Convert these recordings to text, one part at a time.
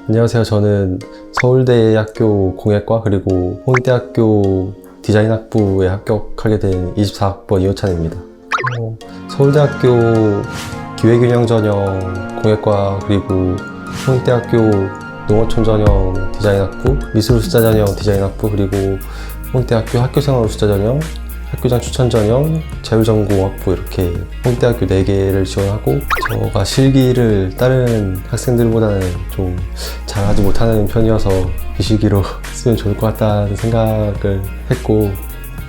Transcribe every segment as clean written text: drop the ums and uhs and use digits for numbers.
안녕하세요. 저는 서울대학교 공예과 그리고 홍익대학교 디자인학부에 합격하게 된 24학번 이호찬입니다. 서울대학교 기회균형 전형 공예과 그리고 홍익대학교 농어촌 전형 디자인학부, 미술술자 전형 디자인학부 그리고 홍익대학교 학교생활술자 전형, 학교장 추천 전형, 자율전공학부 이렇게 홍익대학교 4개를 지원하고 저가 실기를 다른 학생들보다는 좀 잘하지 못하는 편이어서 비실기로 쓰면 좋을 것 같다는 생각을 했고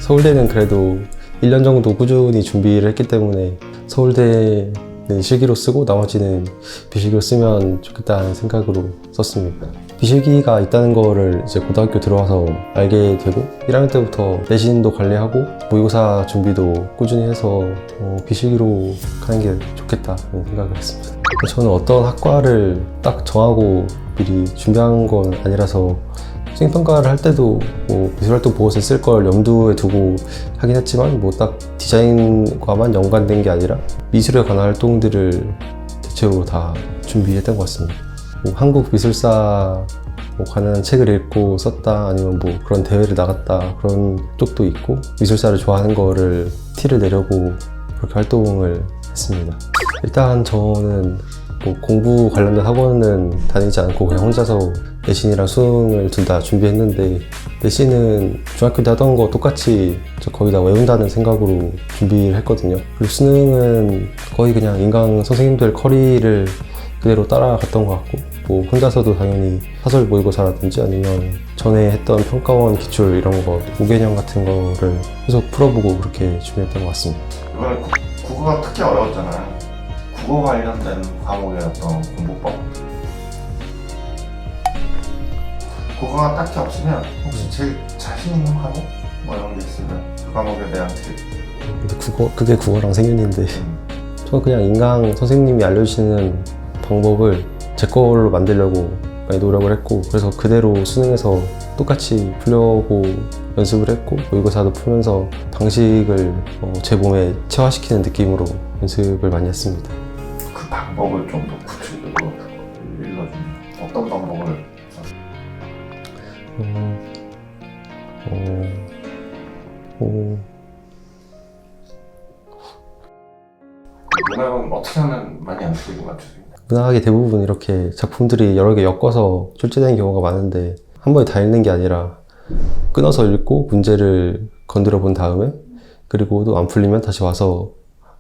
서울대는 그래도 1년 정도 꾸준히 준비를 했기 때문에 서울대는 실기로 쓰고 나머지는 비실기로 쓰면 좋겠다는 생각으로 썼습니다. 비실기가 있다는 거를 이제 고등학교 들어와서 알게 되고 1학년 때부터 내신도 관리하고 모의고사 준비도 꾸준히 해서 비실기로 가는 게 좋겠다는 생각을 했습니다. 저는 어떤 학과를 딱 정하고 미리 준비한 건 아니라서 수행평가를 할 때도 미술활동 보고서에 쓸 걸 염두에 두고 하긴 했지만 딱 디자인과만 연관된 게 아니라 미술에 관한 활동들을 대체로 다 준비했던 것 같습니다. 한국 미술사 관한 책을 읽고 썼다 아니면 그런 대회를 나갔다 그런 쪽도 있고 미술사를 좋아하는 거를 티를 내려고 그렇게 활동을 했습니다. 일단 저는 공부 관련된 학원은 다니지 않고 그냥 혼자서 내신이랑 수능을 둘 다 준비했는데 내신은 중학교 때 하던 거 똑같이 거의 다 외운다는 생각으로 준비를 했거든요. 그리고 수능은 거의 그냥 인강 선생님들 커리를 그대로 따라갔던 것 같고 혼자서도 당연히 사설 모의고사라든지 아니면 전에 했던 평가원 기출 이런 거 5개년 같은 거를 계속 풀어보고 그렇게 준비했던 것 같습니다. 이번에 국어가 특히 어려웠잖아요. 국어 관련된 과목의 어떤 공부법? 국어가 딱히 없으면 혹시 제일 자신 있는 과목? 이런 게 있으면 그 과목에 대한 팁? 근데 그게 국어랑 생윤인데 저는 그냥 인강 선생님이 알려주시는 방법을 제 걸로 만들려고 많이 노력을 했고 그래서 그대로 수능에서 똑같이 풀려고 연습을 했고 모의고사도 풀면서 방식을 제 몸에 체화시키는 느낌으로 연습을 많이 했습니다. 그 방법을 좀 더 구체적으로 읽어주면 어떤 방법을 문학은 어떻게 하면 많이 안 틀리고 맞추세요? 문학의 대부분 이렇게 작품들이 여러 개 엮어서 출제되는 경우가 많은데 한 번에 다 읽는 게 아니라 끊어서 읽고 문제를 건드려 본 다음에 그리고 또 안 풀리면 다시 와서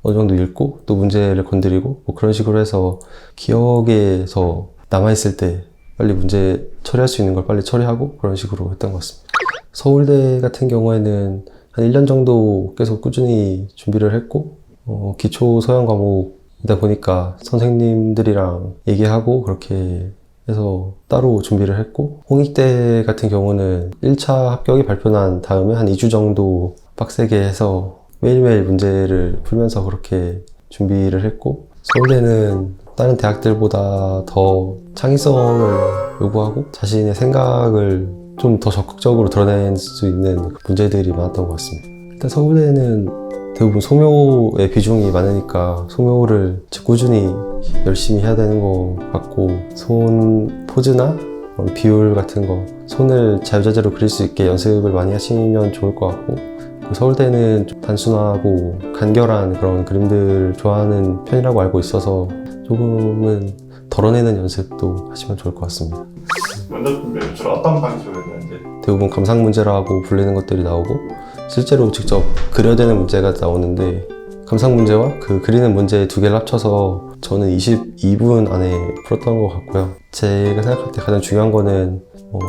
어느 정도 읽고 또 문제를 건드리고 그런 식으로 해서 기억에서 남아있을 때 빨리 문제 처리할 수 있는 걸 빨리 처리하고 그런 식으로 했던 것 같습니다. 서울대 같은 경우에는 한 1년 정도 계속 꾸준히 준비를 했고 기초 소양 과목이다 보니까 선생님들이랑 얘기하고 그렇게 해서 따로 준비를 했고 홍익대 같은 경우는 1차 합격이 발표난 다음에 한 2주 정도 빡세게 해서 매일매일 문제를 풀면서 그렇게 준비를 했고 서울대는 다른 대학들보다 더 창의성을 요구하고 자신의 생각을 좀 더 적극적으로 드러낼 수 있는 문제들이 많았던 것 같습니다. 일단 서울대는 대부분 소묘의 비중이 많으니까 소묘를 꾸준히 열심히 해야 되는 것 같고 손 포즈나 비율 같은 거 손을 자유자재로 그릴 수 있게 연습을 많이 하시면 좋을 것 같고 서울대는 좀 단순하고 간결한 그런 그림들을 좋아하는 편이라고 알고 있어서 조금은 덜어내는 연습도 하시면 좋을 것 같습니다. 면접 주로 어떤 방식으로 했는지? 대부분 감상 문제라고 불리는 것들이 나오고 실제로 직접 그려야 되는 문제가 나오는데 감상 문제와 그 그리는 문제 2개를 합쳐서 저는 22분 안에 풀었던 것 같고요. 제가 생각할 때 가장 중요한 거는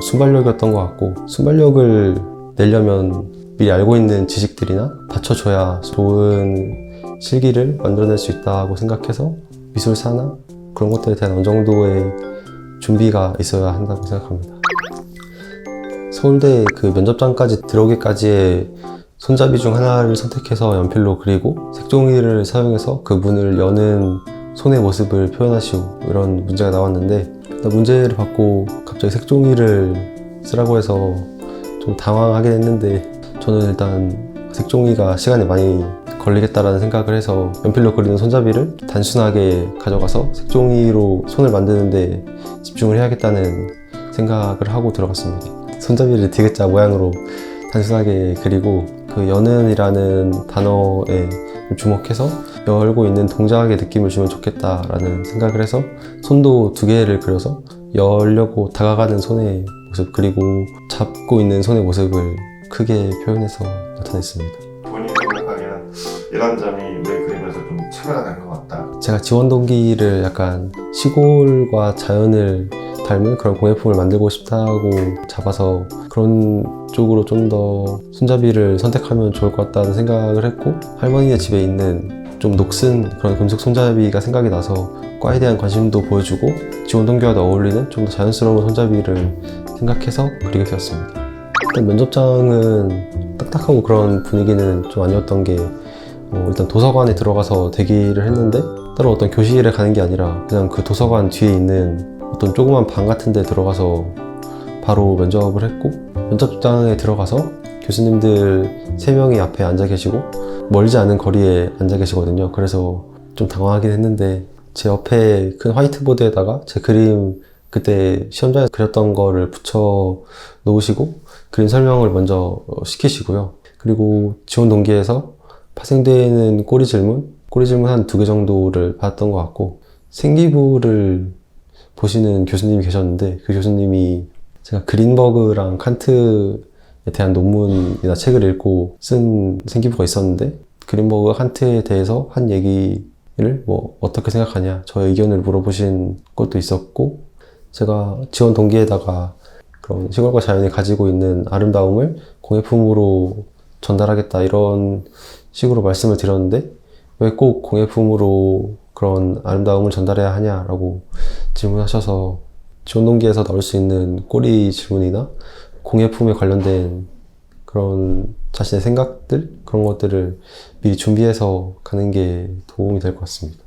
순발력이었던 것 같고 순발력을 내려면 미리 알고 있는 지식들이나 받쳐줘야 좋은 실기를 만들어낼 수 있다고 생각해서 미술사나 그런 것들에 대한 어느 정도의 준비가 있어야 한다고 생각합니다. 서울대 그 면접장까지 들어오기까지의 손잡이 중 하나를 선택해서 연필로 그리고 색종이를 사용해서 그 문을 여는 손의 모습을 표현하시오 이런 문제가 나왔는데 문제를 받고 갑자기 색종이를 쓰라고 해서 좀 당황하긴 했는데 저는 일단 색종이가 시간이 많이 걸리겠다라는 생각을 해서 연필로 그리는 손잡이를 단순하게 가져가서 색종이로 손을 만드는데 집중을 해야겠다는 생각을 하고 들어갔습니다. 손잡이를 디귿자 모양으로 단순하게 그리고 그 여는이라는 단어에 주목해서 열고 있는 동작의 느낌을 주면 좋겠다라는 생각을 해서 손도 2개를 그려서 열려고 다가가는 손의 모습 그리고 잡고 있는 손의 모습을 크게 표현해서 나타냈습니다. 본인이 생각하기에는 이런 점이 우리 그림에서 좀 차별화 된 것 같다. 제가 지원 동기를 약간 시골과 자연을 닮은 그런 공예품을 만들고 싶다고 잡아서 그런 쪽으로 좀 더 손잡이를 선택하면 좋을 것 같다는 생각을 했고 할머니네 집에 있는 좀 녹슨 그런 금속 손잡이가 생각이 나서 과에 대한 관심도 보여주고 지원 동기와도 어울리는 좀 더 자연스러운 손잡이를 생각해서 그리게 되었습니다. 일단 면접장은 딱딱하고 그런 분위기는 좀 아니었던 게 일단 도서관에 들어가서 대기를 했는데 따로 어떤 교실에 가는 게 아니라 그냥 그 도서관 뒤에 있는 어떤 조그만 방 같은 데 들어가서 바로 면접을 했고 면접장에 들어가서 교수님들 3명이 앞에 앉아 계시고 멀지 않은 거리에 앉아 계시거든요. 그래서 좀 당황하긴 했는데 제 옆에 큰 화이트보드에다가 제 그림 그때 시험장에서 그렸던 거를 붙여 놓으시고 그림 설명을 먼저 시키시고요. 그리고 지원 동기에서 파생되는 꼬리 질문 한 2개 정도를 받았던 것 같고 생기부를 보시는 교수님이 계셨는데 그 교수님이 제가 그린버그랑 칸트에 대한 논문이나 책을 읽고 쓴 생기부가 있었는데 그린버그 칸트에 대해서 한 얘기를 어떻게 생각하냐 저의 의견을 물어보신 것도 있었고 제가 지원 동기에다가 그런 시골과 자연이 가지고 있는 아름다움을 공예품으로 전달하겠다 이런 식으로 말씀을 드렸는데 왜 꼭 공예품으로 그런 아름다움을 전달해야 하냐라고 질문하셔서 지원 동기에서 나올 수 있는 꼬리 질문이나 공예품에 관련된 그런 자신의 생각들 그런 것들을 미리 준비해서 가는 게 도움이 될 것 같습니다.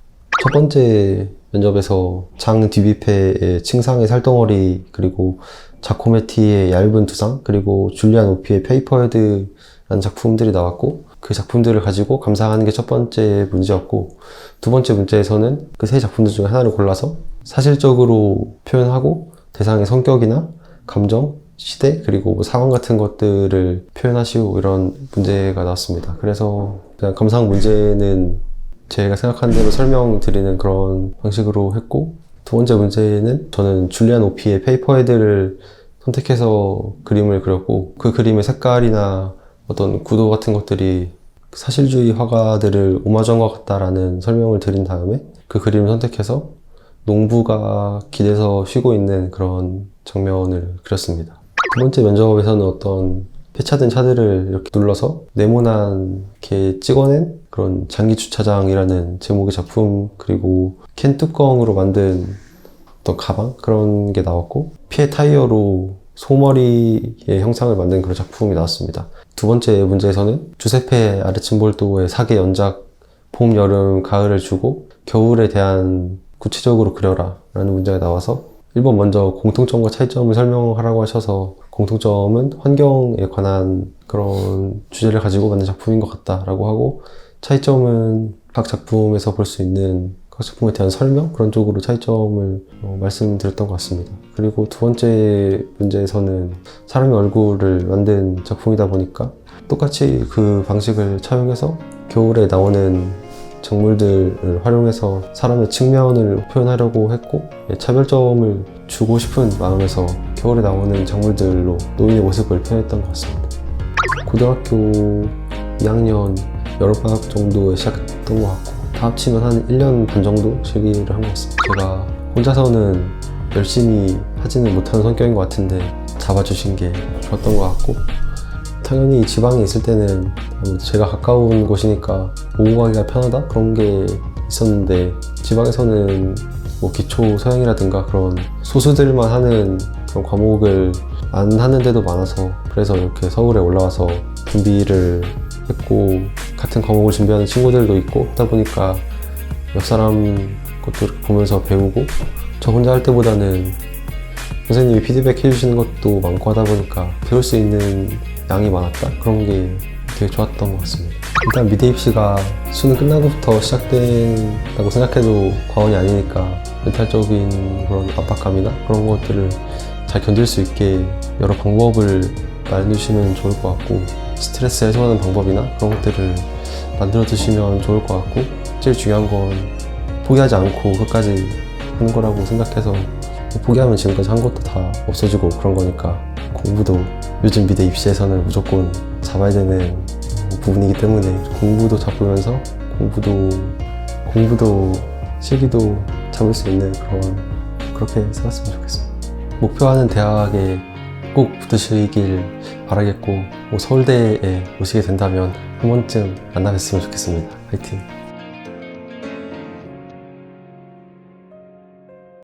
첫 번째 면접에서 장 뒤뷔페의 칭상의 살덩어리 그리고 자코메티의 얇은 두상 그리고 줄리안 오피의 페이퍼헤드라는 작품들이 나왔고 그 작품들을 가지고 감상하는 게 첫 번째 문제였고 두 번째 문제에서는 그 세 작품들 중에 하나를 골라서 사실적으로 표현하고 대상의 성격이나 감정, 시대 그리고 상황 같은 것들을 표현하시오 이런 문제가 나왔습니다. 그래서 그냥 감상 문제는 제가 생각하는 대로 설명드리는 그런 방식으로 했고 두 번째 문제는 저는 줄리안 오피의 페이퍼헤드를 선택해서 그림을 그렸고 그 그림의 색깔이나 어떤 구도 같은 것들이 사실주의 화가들을 오마주한 것 같다라는 설명을 드린 다음에 그 그림을 선택해서 농부가 길에서 쉬고 있는 그런 장면을 그렸습니다. 두 번째 면접에서는 어떤 폐차된 차들을 이렇게 눌러서 네모나게 찍어낸 그런 장기주차장이라는 제목의 작품 그리고 캔 뚜껑으로 만든 어떤 가방 그런 게 나왔고 피해 타이어로 소머리의 형상을 만든 그런 작품이 나왔습니다. 두 번째 문제에서는 주세페 아르침볼도의 사계 연작 봄, 여름, 가을을 주고 겨울에 대한 구체적으로 그려라 라는 문제가 나와서 1번 먼저 공통점과 차이점을 설명하라고 하셔서 공통점은 환경에 관한 그런 주제를 가지고 만든 작품인 것 같다라고 하고 차이점은 각 작품에서 볼 수 있는 각 작품에 대한 설명? 그런 쪽으로 차이점을 말씀드렸던 것 같습니다. 그리고 두 번째 문제에서는 사람의 얼굴을 만든 작품이다 보니까 똑같이 그 방식을 차용해서 겨울에 나오는 작물들을 활용해서 사람의 측면을 표현하려고 했고 차별점을 주고 싶은 마음에서 겨울에 나오는 작물들로 노인의 모습을 표현했던 것 같습니다. 고등학교 2학년 여름방학 정도에 시작했던 것 같고 다 합치면 한 1년 반 정도 실기를 한 것 같습니다. 제가 혼자서는 열심히 하지는 못하는 성격인 것 같은데 잡아주신 게 좋았던 것 같고 당연히 지방에 있을 때는 제가 가까운 곳이니까 오고 가기가 편하다? 그런 게 있었는데 지방에서는 기초 서양이라든가 그런 소수들만 하는 그런 과목을 안 하는 데도 많아서 그래서 이렇게 서울에 올라와서 준비를 했고 같은 과목을 준비하는 친구들도 있고 하다 보니까 옆 사람 것도 이렇게 보면서 배우고 저 혼자 할 때보다는 선생님이 피드백 해주시는 것도 많고 하다 보니까 배울 수 있는 양이 많았다? 그런 게 되게 좋았던 것 같습니다. 일단 미대 입시가 수능 끝나고부터 시작된다고 생각해도 과언이 아니니까 멘탈적인 그런 압박감이나 그런 것들을 잘 견딜 수 있게 여러 방법을 마련해주시면 좋을 것 같고, 스트레스 해소하는 방법이나 그런 것들을 만들어 두시면 좋을 것 같고, 제일 중요한 건 포기하지 않고 끝까지 하는 거라고 생각해서, 포기하면 지금까지 한 것도 다 없어지고 그런 거니까, 공부도 요즘 미대 입시에서는 무조건 잡아야 되는 부분이기 때문에 공부도 잡으면서 공부도 실기도 잡을 수 있는 그렇게 살았으면 좋겠습니다. 목표하는 대학에 꼭 붙으시길 바라겠고, 서울대에 오시게 된다면 한 번쯤 만나 뵀으면 좋겠습니다. 화이팅!